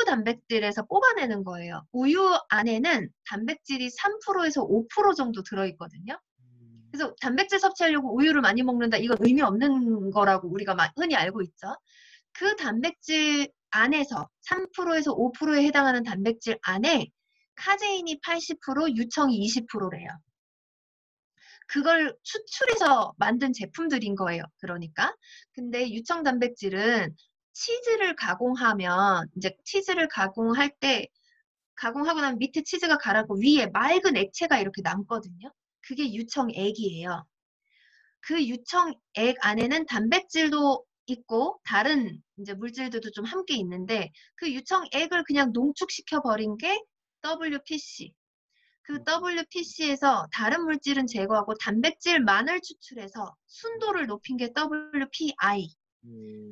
단백질에서 뽑아내는 거예요. 우유 안에는 단백질이 3%에서 5% 정도 들어있거든요. 그래서 단백질 섭취하려고 우유를 많이 먹는다. 이건 의미 없는 거라고 우리가 흔히 알고 있죠. 그 단백질 안에서 3%에서 5%에 해당하는 단백질 안에 카제인이 80%, 유청이 20%래요. 그걸 추출해서 만든 제품들인 거예요. 그러니까. 근데 유청 단백질은 치즈를 가공하면 이제 치즈를 가공할 때 가공하고 나면 밑에 치즈가 가라고 위에 맑은 액체가 이렇게 남거든요. 그게 유청액이에요. 그 유청액 안에는 단백질도 있고 다른 이제 물질들도 좀 함께 있는데 그 유청액을 그냥 농축시켜 버린 게 WPC. 그 WPC에서 다른 물질은 제거하고 단백질만을 추출해서 순도를 높인 게 WPI.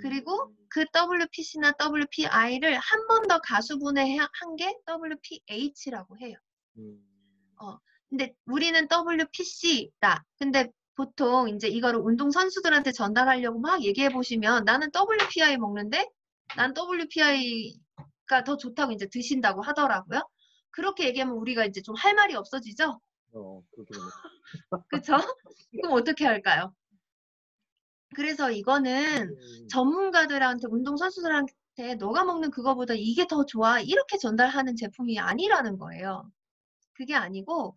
그리고 그 WPC나 WPI를 한 번 더 가수분해한 게 WPH라고 해요. 근데 우리는 WPC다. 근데 보통 이제 이거를 운동선수들한테 전달하려고 막 얘기해 보시면 나는 WPI 먹는데 난 WPI가 더 좋다고 이제 드신다고 하더라고요. 그렇게 얘기하면 우리가 이제 좀 할 말이 없어지죠? 그렇게 되네. 그쵸? 그럼 어떻게 할까요? 그래서 이거는 전문가들한테, 운동선수들한테 너가 먹는 그거보다 이게 더 좋아. 이렇게 전달하는 제품이 아니라는 거예요. 그게 아니고,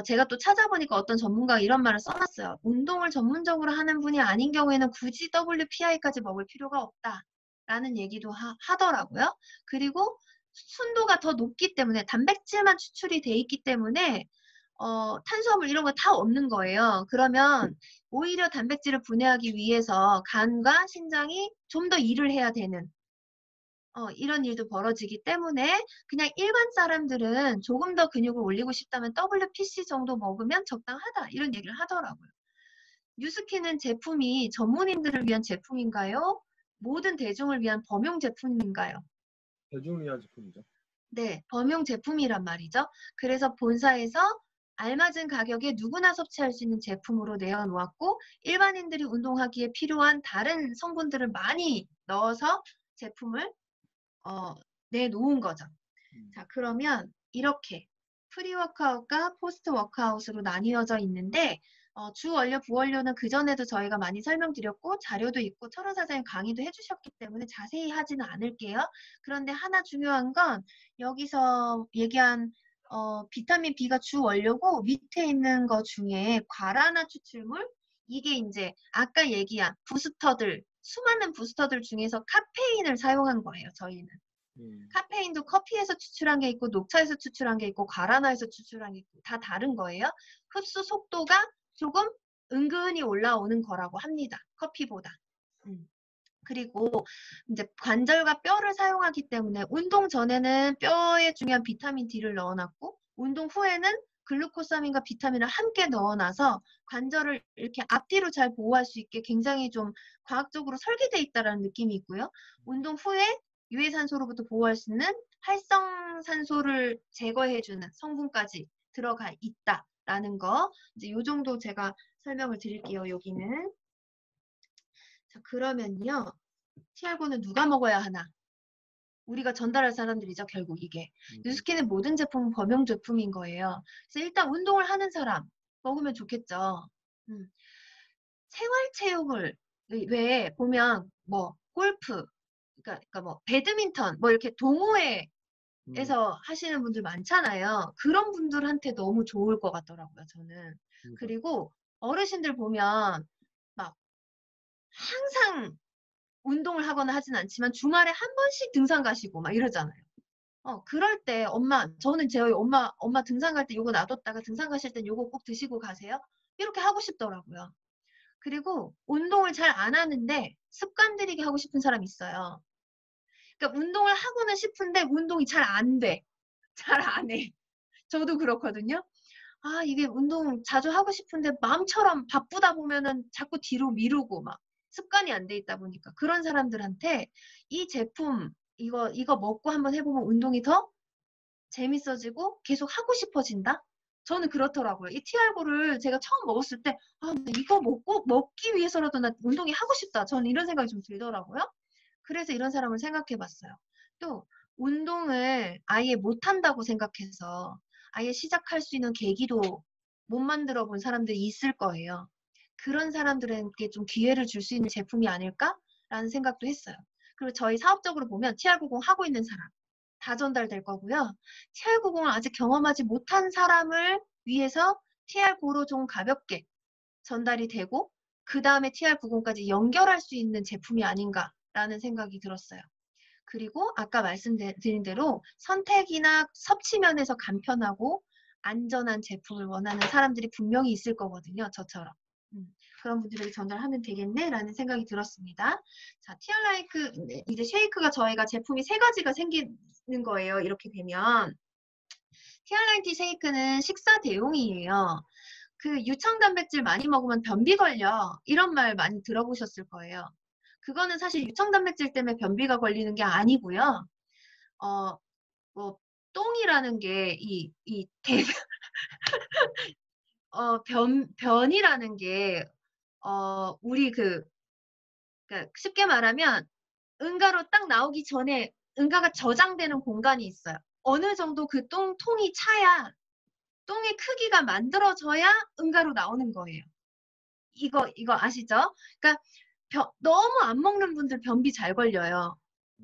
제가 또 찾아보니까 어떤 전문가가 이런 말을 써놨어요. 운동을 전문적으로 하는 분이 아닌 경우에는 굳이 WPI까지 먹을 필요가 없다. 라는 얘기도 하더라고요. 그리고 순도가 더 높기 때문에, 단백질만 추출이 돼 있기 때문에, 탄수화물 이런 거 다 없는 거예요. 그러면 오히려 단백질을 분해하기 위해서 간과 신장이 좀 더 일을 해야 되는 이런 일도 벌어지기 때문에 그냥 일반 사람들은 조금 더 근육을 올리고 싶다면 WPC 정도 먹으면 적당하다. 이런 얘기를 하더라고요. 뉴스킨은 제품이 전문인들을 위한 제품인가요? 모든 대중을 위한 범용 제품인가요? 대중을 위한 제품이죠. 네, 범용 제품이란 말이죠. 그래서 본사에서 알맞은 가격에 누구나 섭취할 수 있는 제품으로 내어놓았고 일반인들이 운동하기에 필요한 다른 성분들을 많이 넣어서 제품을 내놓은 거죠. 자, 그러면 이렇게 프리워크아웃과 포스트 워크아웃으로 나뉘어져 있는데 주 원료, 부원료는 그전에도 저희가 많이 설명드렸고 자료도 있고 철원 사장님 강의도 해주셨기 때문에 자세히 하지는 않을게요. 그런데 하나 중요한 건 여기서 얘기한 비타민 B가 주 원료고 밑에 있는 것 중에 과라나 추출물 이게 이제 아까 얘기한 부스터들 수많은 부스터들 중에서 카페인을 사용한 거예요. 저희는. 카페인도 커피에서 추출한 게 있고 녹차에서 추출한 게 있고 과라나에서 추출한 게 있고 다 다른 거예요. 흡수 속도가 조금 은근히 올라오는 거라고 합니다. 커피보다. 그리고 이제 관절과 뼈를 사용하기 때문에 운동 전에는 뼈에 중요한 비타민 D를 넣어놨고 운동 후에는 글루코사민과 비타민을 함께 넣어놔서 관절을 이렇게 앞뒤로 잘 보호할 수 있게 굉장히 좀 과학적으로 설계되어 있다는 느낌이 있고요. 운동 후에 유해산소로부터 보호할 수 있는 활성산소를 제거해주는 성분까지 들어가 있다라는 거. 이제 요 정도 제가 설명을 드릴게요. 여기는. 자, 그러면요. TR고는 누가 먹어야 하나? 우리가 전달할 사람들이죠, 결국 이게. 뉴스킨의 모든 제품은 범용 제품인 거예요. 그래서 일단 운동을 하는 사람 먹으면 좋겠죠. 생활체육을 왜 보면 뭐 골프, 그러니까 뭐 배드민턴, 뭐 이렇게 동호회에서 하시는 분들 많잖아요. 그런 분들한테 너무 좋을 것 같더라고요, 저는. 그리고 어르신들 보면 막 항상 운동을 하거나 하진 않지만 주말에 한 번씩 등산 가시고 막 이러잖아요. 그럴 때 저는 저희 엄마 등산 갈 때 요거 놔뒀다가 등산 가실 땐 요거 꼭 드시고 가세요. 이렇게 하고 싶더라고요. 그리고 운동을 잘 안 하는데 습관 들이게 하고 싶은 사람이 있어요. 그러니까 운동을 하고는 싶은데 운동이 잘 안 돼. 잘 안 해. 저도 그렇거든요. 아, 이게 운동 자주 하고 싶은데 마음처럼 바쁘다 보면은 자꾸 뒤로 미루고 막 습관이 안 돼 있다 보니까 그런 사람들한테 이 제품 이거 먹고 한번 해보면 운동이 더 재밌어지고 계속 하고 싶어진다? 저는 그렇더라고요. 이 TR고를 제가 처음 먹었을 때 아, 나 이거 먹기 위해서라도 나 운동이 하고 싶다. 저는 이런 생각이 좀 들더라고요. 그래서 이런 사람을 생각해 봤어요. 또 운동을 아예 못한다고 생각해서 아예 시작할 수 있는 계기도 못 만들어 본 사람들이 있을 거예요. 그런 사람들에게 좀 기회를 줄 수 있는 제품이 아닐까라는 생각도 했어요. 그리고 저희 사업적으로 보면 TR90 하고 있는 사람 다 전달될 거고요. TR90을 아직 경험하지 못한 사람을 위해서 TR9로 좀 가볍게 전달이 되고 그 다음에 TR90까지 연결할 수 있는 제품이 아닌가라는 생각이 들었어요. 그리고 아까 말씀드린 대로 선택이나 섭취 면에서 간편하고 안전한 제품을 원하는 사람들이 분명히 있을 거거든요. 저처럼. 그런 분들에게 전달하면 되겠네라는 생각이 들었습니다. 자, 티얼라이크 이제 쉐이크가 저희가 제품이 3가지가 생기는 거예요. 이렇게 되면 티얼라이트 쉐이크는 식사 대용이에요. 그 유청 단백질 많이 먹으면 변비 걸려 이런 말 많이 들어보셨을 거예요. 그거는 사실 유청단백질 때문에 변비가 걸리는 게 아니고요. 뭐 똥이라는 게 변이라는 게 우리 그러니까 쉽게 말하면 응가로 딱 나오기 전에 응가가 저장되는 공간이 있어요. 어느 정도 그 통이 차야 똥의 크기가 만들어져야 응가로 나오는 거예요. 이거 아시죠? 그러니까 너무 안 먹는 분들 변비 잘 걸려요.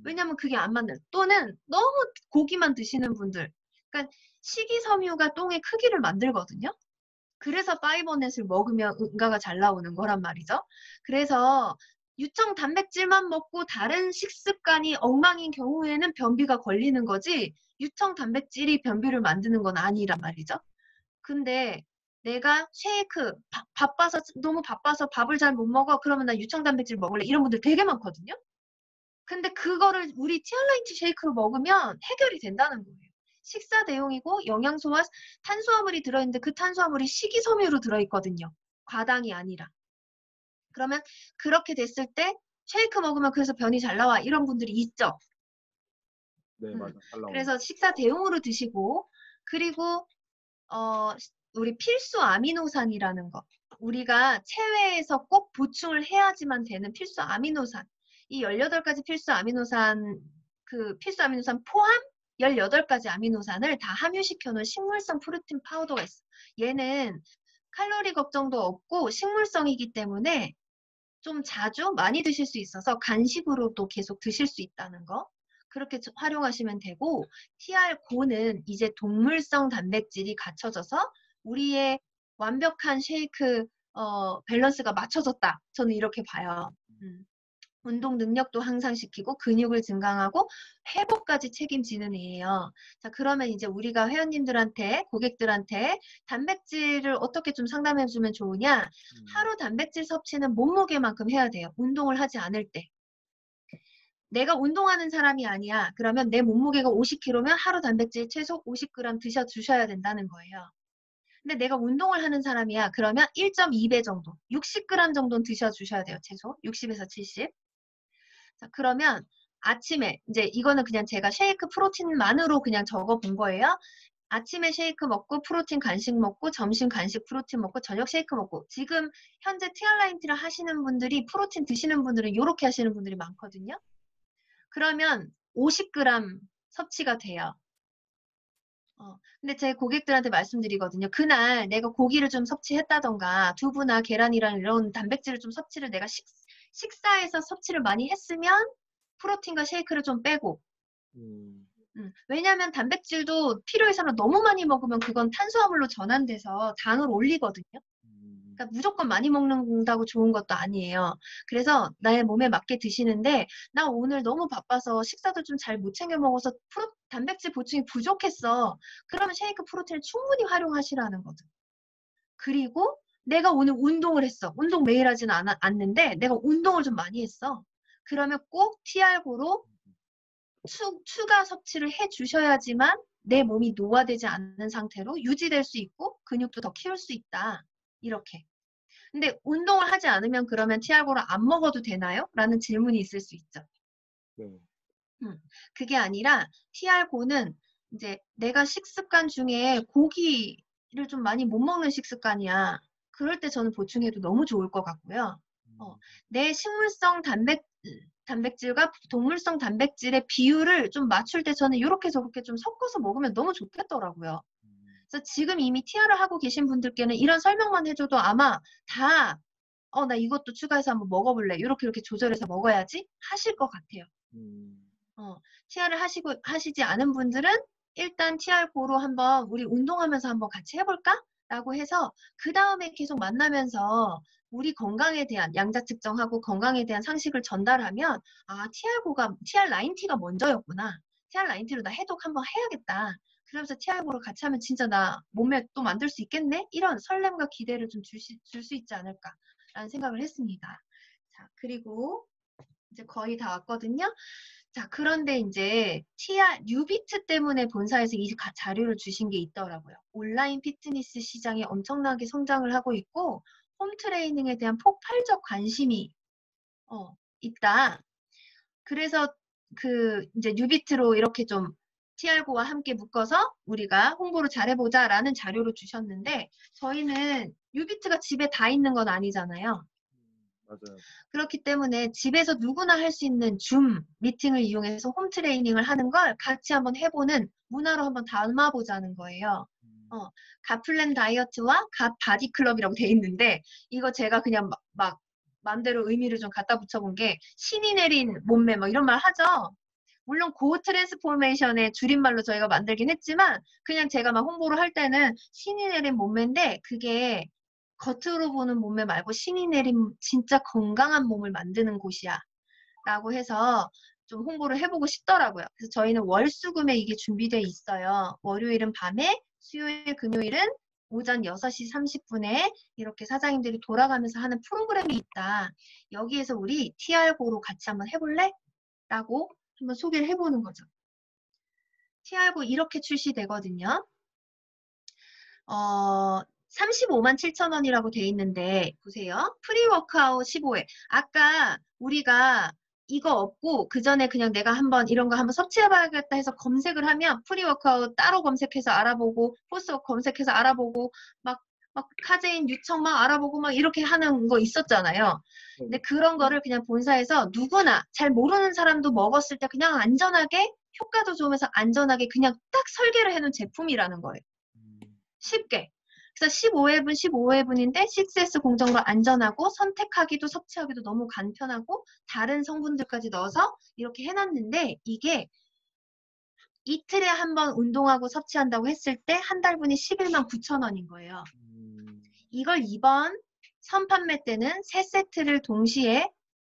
왜냐면 그게 안 맞는 또는 너무 고기만 드시는 분들. 그러니까 식이섬유가 똥의 크기를 만들거든요. 그래서 파이버넷을 먹으면 응가가 잘 나오는 거란 말이죠. 그래서 유청 단백질만 먹고 다른 식습관이 엉망인 경우에는 변비가 걸리는 거지 유청 단백질이 변비를 만드는 건 아니란 말이죠. 근데 내가 쉐이크 너무 바빠서 밥을 잘 못 먹어. 그러면 나 유청 단백질 먹을래. 이런 분들 되게 많거든요. 근데 그거를 우리 티알라인티 쉐이크로 먹으면 해결이 된다는 거예요. 식사 내용이고 영양소와 탄수화물이 들어있는데 그 탄수화물이 식이섬유로 들어있거든요. 과당이 아니라. 그러면 그렇게 됐을 때 쉐이크 먹으면 그래서 변이 잘 나와. 이런 분들이 있죠. 네, 맞아. 잘 나오네. 그래서 식사 대용으로 드시고 그리고 우리 필수 아미노산이라는 거. 우리가 체외에서 꼭 보충을 해야지만 되는 필수 아미노산. 이 18가지 필수 아미노산, 그 필수 아미노산 포함 18가지 아미노산을 다 함유시켜 놓은 식물성 프로틴 파우더가 있어. 얘는 칼로리 걱정도 없고 식물성이기 때문에 좀 자주 많이 드실 수 있어서 간식으로도 계속 드실 수 있다는 거. 그렇게 활용하시면 되고 TR-고는 이제 동물성 단백질이 갖춰져서 우리의 완벽한 쉐이크 밸런스가 맞춰졌다. 저는 이렇게 봐요. 운동 능력도 향상시키고 근육을 증강하고 회복까지 책임지는 애예요. 자, 그러면 이제 우리가 회원님들한테, 고객들한테 단백질을 어떻게 좀 상담해주면 좋으냐? 하루 단백질 섭취는 몸무게만큼 해야 돼요. 운동을 하지 않을 때. 내가 운동하는 사람이 아니야. 그러면 내 몸무게가 50kg면 하루 단백질 최소 50g 드셔주셔야 된다는 거예요. 근데 내가 운동을 하는 사람이야. 그러면 1.2배 정도, 60g 정도는 드셔주셔야 돼요. 최소 60에서 70. 자, 그러면 아침에 이제 이거는 그냥 제가 쉐이크 프로틴만으로 그냥 적어 본 거예요. 아침에 쉐이크 먹고 프로틴 간식 먹고 점심 간식 프로틴 먹고 저녁 쉐이크 먹고 지금 현재 티알라인티를 하시는 분들이 프로틴 드시는 분들은 이렇게 하시는 분들이 많거든요. 그러면 50g 섭취가 돼요. 근데 제 고객들한테 말씀드리거든요. 그날 내가 고기를 좀 섭취했다던가 두부나 계란이랑 이런 단백질을 좀 섭취를 내가 식사에서 섭취를 많이 했으면 프로틴과 쉐이크를 좀 빼고 왜냐하면 단백질도 필요해서는 너무 많이 먹으면 그건 탄수화물로 전환돼서 당을 올리거든요. 그러니까 무조건 많이 먹는다고 좋은 것도 아니에요. 그래서 나의 몸에 맞게 드시는데 나 오늘 너무 바빠서 식사도 좀 잘 못 챙겨 먹어서 단백질 보충이 부족했어. 그러면 쉐이크 프로틴을 충분히 활용하시라는 거죠. 그리고 내가 오늘 운동을 했어. 운동 매일 하지는 않는데 내가 운동을 좀 많이 했어. 그러면 꼭 TR-고로 추가 섭취를 해주셔야지만 내 몸이 노화되지 않는 상태로 유지될 수 있고 근육도 더 키울 수 있다. 이렇게. 근데 운동을 하지 않으면 그러면 TR-고를 안 먹어도 되나요? 라는 질문이 있을 수 있죠. 네. 그게 아니라 TR-고는 이제 내가 식습관 중에 고기를 좀 많이 못 먹는 식습관이야. 그럴 때 저는 보충해도 너무 좋을 것 같고요. 내 식물성 단백질과 동물성 단백질의 비율을 좀 맞출 때 저는 이렇게 저렇게 좀 섞어서 먹으면 너무 좋겠더라고요. 그래서 지금 이미 TR을 하고 계신 분들께는 이런 설명만 해줘도 아마 다 나 이것도 추가해서 한번 먹어볼래. 이렇게 조절해서 먹어야지 하실 것 같아요. TR을 하시지 않은 분들은 일단 TR-고로 한번 우리 운동하면서 한번 같이 해볼까? 라고 해서 그 다음에 계속 만나면서 우리 건강에 대한 양자 측정하고 건강에 대한 상식을 전달하면 TR-9가 먼저였구나. TR-9로 나 해독 한번 해야겠다. 그러면서 TR-9를 같이 하면 진짜 나 몸매 또 만들 수 있겠네? 이런 설렘과 기대를 좀 줄 수 있지 않을까라는 생각을 했습니다. 자, 그리고 이제 거의 다 왔거든요. 자, 그런데 이제 뉴비트 때문에 본사에서 이 자료를 주신 게 있더라고요. 온라인 피트니스 시장이 엄청나게 성장을 하고 있고 홈 트레이닝에 대한 폭발적 관심이 있다. 그래서 그 이제 뉴비트로 이렇게 좀 TR고와 함께 묶어서 우리가 홍보를 잘해보자라는 자료를 주셨는데 저희는 뉴비트가 집에 다 있는 건 아니잖아요. 맞아요. 그렇기 때문에 집에서 누구나 할 수 있는 줌 미팅을 이용해서 홈 트레이닝을 하는 걸 같이 한번 해보는 문화로 한번 담아보자는 거예요. 갓플랜 다이어트와 갓 바디 클럽이라고 돼 있는데 이거 제가 그냥 막 마음대로 의미를 좀 갖다 붙여본 게 신이 내린 몸매 뭐 이런 말 하죠. 물론 고 트랜스포메이션의 줄임말로 저희가 만들긴 했지만 그냥 제가 막 홍보를 할 때는 신이 내린 몸매인데 그게 겉으로 보는 몸매 말고 신이 내린 진짜 건강한 몸을 만드는 곳이야 라고 해서 좀 홍보를 해보고 싶더라고요. 그래서 저희는 월수금에 이게 준비되어 있어요. 월요일은 밤에, 수요일, 금요일은 오전 6시 30분에 이렇게 사장님들이 돌아가면서 하는 프로그램이 있다. 여기에서 우리 TR고로 같이 한번 해볼래? 라고 한번 소개를 해보는 거죠. TR고 이렇게 출시되거든요. 35만 7천 원이라고 돼 있는데 보세요. 프리워크아웃 15회. 아까 우리가 이거 없고 그 전에 그냥 내가 한번 이런 거 한번 섭취해봐야겠다 해서 검색을 하면 프리워크아웃 따로 검색해서 알아보고 포스워크 검색해서 알아보고 막 카제인 유청 막 알아보고 막 이렇게 하는 거 있었잖아요. 근데 그런 거를 그냥 본사에서 누구나 잘 모르는 사람도 먹었을 때 그냥 안전하게 효과도 좋으면서 안전하게 그냥 딱 설계를 해놓은 제품이라는 거예요. 쉽게. 그래서 15회분, 15회분인데 6S 공정으로 안전하고 선택하기도 섭취하기도 너무 간편하고 다른 성분들까지 넣어서 이렇게 해놨는데 이게 이틀에 한 번 운동하고 섭취한다고 했을 때 한 달분이 11만 9천 원인 거예요. 이걸 이번 선판매 때는 3세트를 동시에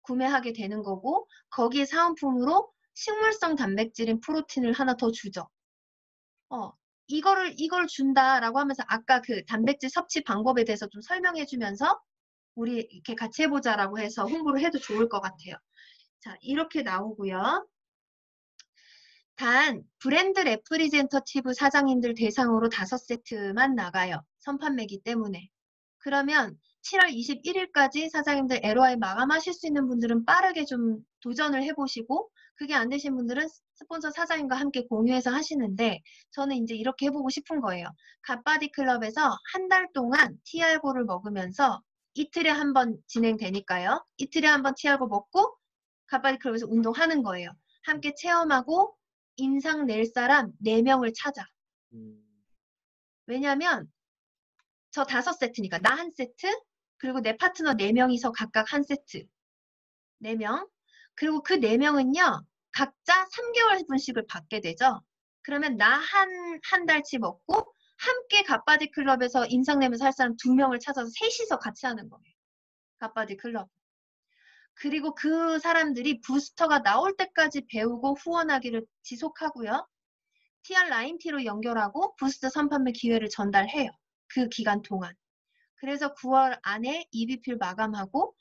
구매하게 되는 거고 거기에 사은품으로 식물성 단백질인 프로틴을 하나 더 주죠. 이걸 준다라고 하면서 아까 그 단백질 섭취 방법에 대해서 좀 설명해 주면서 우리 이렇게 같이 해보자라고 해서 홍보를 해도 좋을 것 같아요. 자, 이렇게 나오고요. 단 브랜드 레프리젠터티브 사장님들 대상으로 5세트만 나가요. 선판매기 때문에. 그러면 7월 21일까지 사장님들 LOI 마감하실 수 있는 분들은 빠르게 좀 도전을 해보시고 그게 안 되신 분들은 스폰서 사장님과 함께 공유해서 하시는데 저는 이제 이렇게 해보고 싶은 거예요. 갓바디 클럽에서 한 달 동안 TR고를 먹으면서 이틀에 한 번 진행되니까요. 이틀에 한 번 TR고 먹고 갓바디 클럽에서 운동하는 거예요. 함께 체험하고 인상 낼 사람 4명을 찾아. 왜냐면 저 5세트니까 나 한 세트 그리고 내 파트너 4명이서 각각 한 세트 4명 그리고 그 4명은요 각자 3개월 분씩을 받게 되죠. 그러면 나 한 달치 먹고 함께 갓바디 클럽에서 인상 내면서 할 사람 2명을 찾아서 셋이서 같이 하는 거예요. 갓바디 클럽. 그리고 그 사람들이 부스터가 나올 때까지 배우고 후원하기를 지속하고요. TR 라인티로 연결하고 부스터 선판매 기회를 전달해요. 그 기간 동안. 그래서 9월 안에 EBP를 마감하고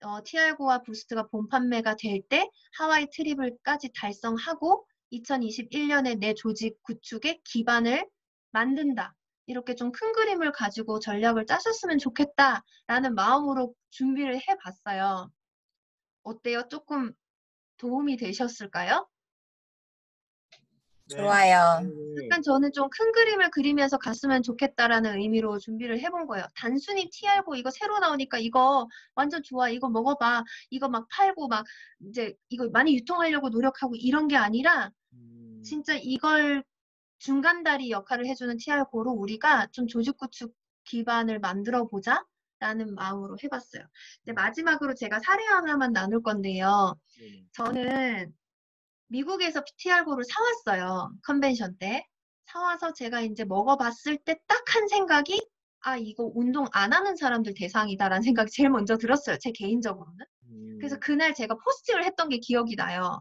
TR9와 부스트가 본 판매가 될 때 하와이 트립을까지 달성하고 2021년에 내 조직 구축의 기반을 만든다. 이렇게 좀 큰 그림을 가지고 전략을 짜셨으면 좋겠다라는 마음으로 준비를 해봤어요. 어때요? 조금 도움이 되셨을까요? 네. 좋아요. 약간 저는 좀 큰 그림을 그리면서 갔으면 좋겠다라는 의미로 준비를 해본 거예요. 단순히 TR고 이거 새로 나오니까 이거 완전 좋아. 이거 먹어봐. 이거 막 팔고 막 이제 이거 많이 유통하려고 노력하고 이런 게 아니라 진짜 이걸 중간다리 역할을 해주는 TR고로 우리가 좀 조직 구축 기반을 만들어 보자 라는 마음으로 해봤어요. 이제 마지막으로 제가 사례 하나만 나눌 건데요. 저는 미국에서 TR고를 사왔어요. 컨벤션 때. 사와서 제가 이제 먹어봤을 때 딱 한 생각이 아, 이거 운동 안 하는 사람들 대상이다라는 생각이 제일 먼저 들었어요. 제 개인적으로는. 그래서 그날 제가 포스팅을 했던 게 기억이 나요.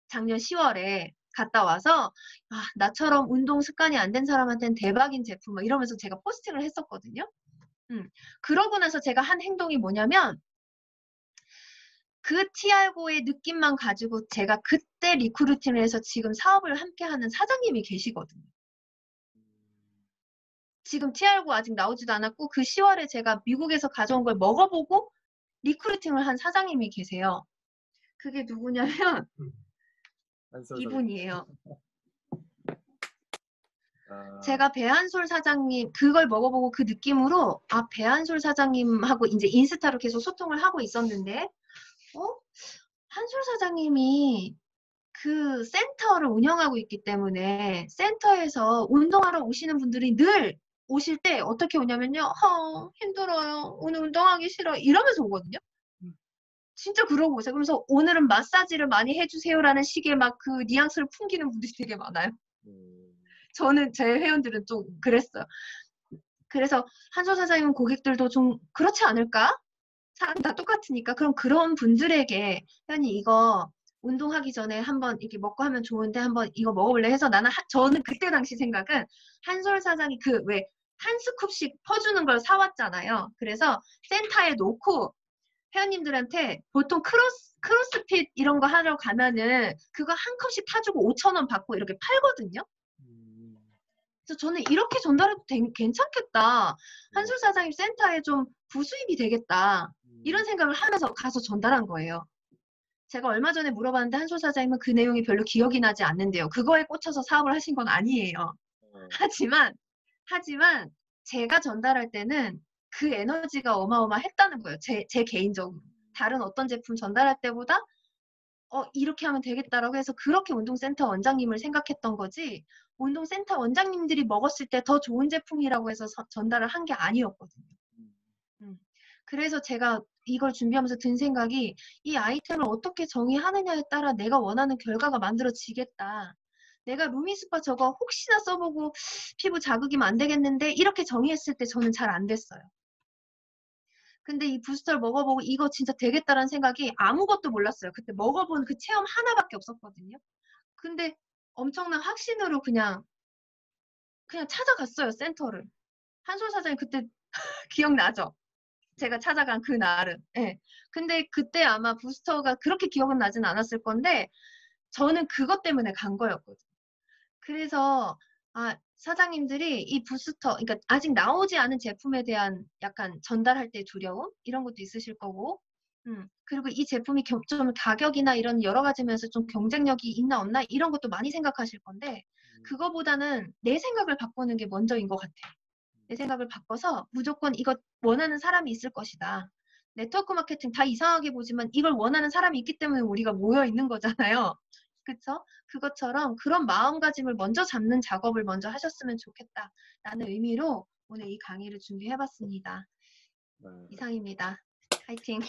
작년 10월에 갔다 와서 아, 나처럼 운동 습관이 안 된 사람한테는 대박인 제품 막 이러면서 제가 포스팅을 했었거든요. 그러고 나서 제가 한 행동이 뭐냐면 그 TR고의 느낌만 가지고 제가 그때 리크루팅을 해서 지금 사업을 함께하는 사장님이 계시거든요. 지금 TR고 아직 나오지도 않았고 그 10월에 제가 미국에서 가져온 걸 먹어보고 리크루팅을 한 사장님이 계세요. 그게 누구냐면 한솔 이분이에요. 아, 제가 배한솔 사장님 그걸 먹어보고 그 느낌으로 아 배한솔 사장님하고 이제 인스타로 계속 소통을 하고 있었는데 한솔 사장님이 그 센터를 운영하고 있기 때문에 센터에서 운동하러 오시는 분들이 늘 오실 때 어떻게 오냐면요. 힘들어요. 오늘 운동하기 싫어. 이러면서 오거든요. 진짜 그러고 오세요. 그러면서 오늘은 마사지를 많이 해주세요라는 식의 막 그 뉘앙스를 풍기는 분들이 되게 많아요. 저는 제 회원들은 좀 그랬어요. 그래서 한솔 사장님 고객들도 좀 그렇지 않을까? 사람 다 똑같으니까. 그럼 그런 분들에게 회원님 이거 운동하기 전에 한번 이렇게 먹고 하면 좋은데 한번 이거 먹어볼래 해서 저는 그때 당시 생각은 한솔 사장이 그 왜 한 스쿱씩 퍼주는 걸 사왔잖아요. 그래서 센터에 놓고 회원님들한테 보통 크로스핏 이런 거 하러 가면은 그거 한 컵씩 타주고 5,000원 받고 이렇게 팔거든요. 그래서 저는 이렇게 전달해도 괜찮겠다. 한솔 사장님 센터에 좀 부수입이 되겠다. 이런 생각을 하면서 가서 전달한 거예요. 제가 얼마 전에 물어봤는데 한솔 사장님은 그 내용이 별로 기억이 나지 않는데요. 그거에 꽂혀서 사업을 하신 건 아니에요. 하지만 제가 전달할 때는 그 에너지가 어마어마했다는 거예요. 제 개인적으로. 다른 어떤 제품 전달할 때보다 이렇게 하면 되겠다라고 해서 그렇게 운동센터 원장님을 생각했던 거지 운동센터 원장님들이 먹었을 때 더 좋은 제품이라고 해서 전달을 한 게 아니었거든요. 그래서 제가 이걸 준비하면서 든 생각이 이 아이템을 어떻게 정의하느냐에 따라 내가 원하는 결과가 만들어지겠다. 내가 루미스파 저거 혹시나 써보고 피부 자극이면 안 되겠는데 이렇게 정의했을 때 저는 잘 안 됐어요. 근데 이 부스터를 먹어보고 이거 진짜 되겠다라는 생각이 아무것도 몰랐어요. 그때 먹어본 그 체험 하나밖에 없었거든요. 근데 엄청난 확신으로 그냥 찾아갔어요, 센터를. 한솔 사장님 그때 기억나죠? 제가 찾아간 그 날은. 네. 근데 그때 아마 부스터가 그렇게 기억은 나진 않았을 건데 저는 그것 때문에 간 거였거든요. 그래서 사장님들이 이 부스터, 그러니까 아직 나오지 않은 제품에 대한 약간 전달할 때 두려움 이런 것도 있으실 거고, 그리고 이 제품이 좀 가격이나 이런 여러 가지 면에서 좀 경쟁력이 있나 없나 이런 것도 많이 생각하실 건데 그거보다는 내 생각을 바꾸는 게 먼저인 것 같아요. 내 생각을 바꿔서 무조건 이거 원하는 사람이 있을 것이다. 네트워크 마케팅 다 이상하게 보지만 이걸 원하는 사람이 있기 때문에 우리가 모여 있는 거잖아요. 그쵸? 그것처럼 그런 마음가짐을 먼저 잡는 작업을 먼저 하셨으면 좋겠다라는 의미로 오늘 이 강의를 준비해봤습니다. 이상입니다. 화이팅!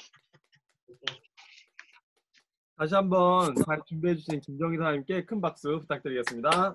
다시 한번 잘 준비해 주신 김정희 사장님께 큰 박수 부탁드리겠습니다.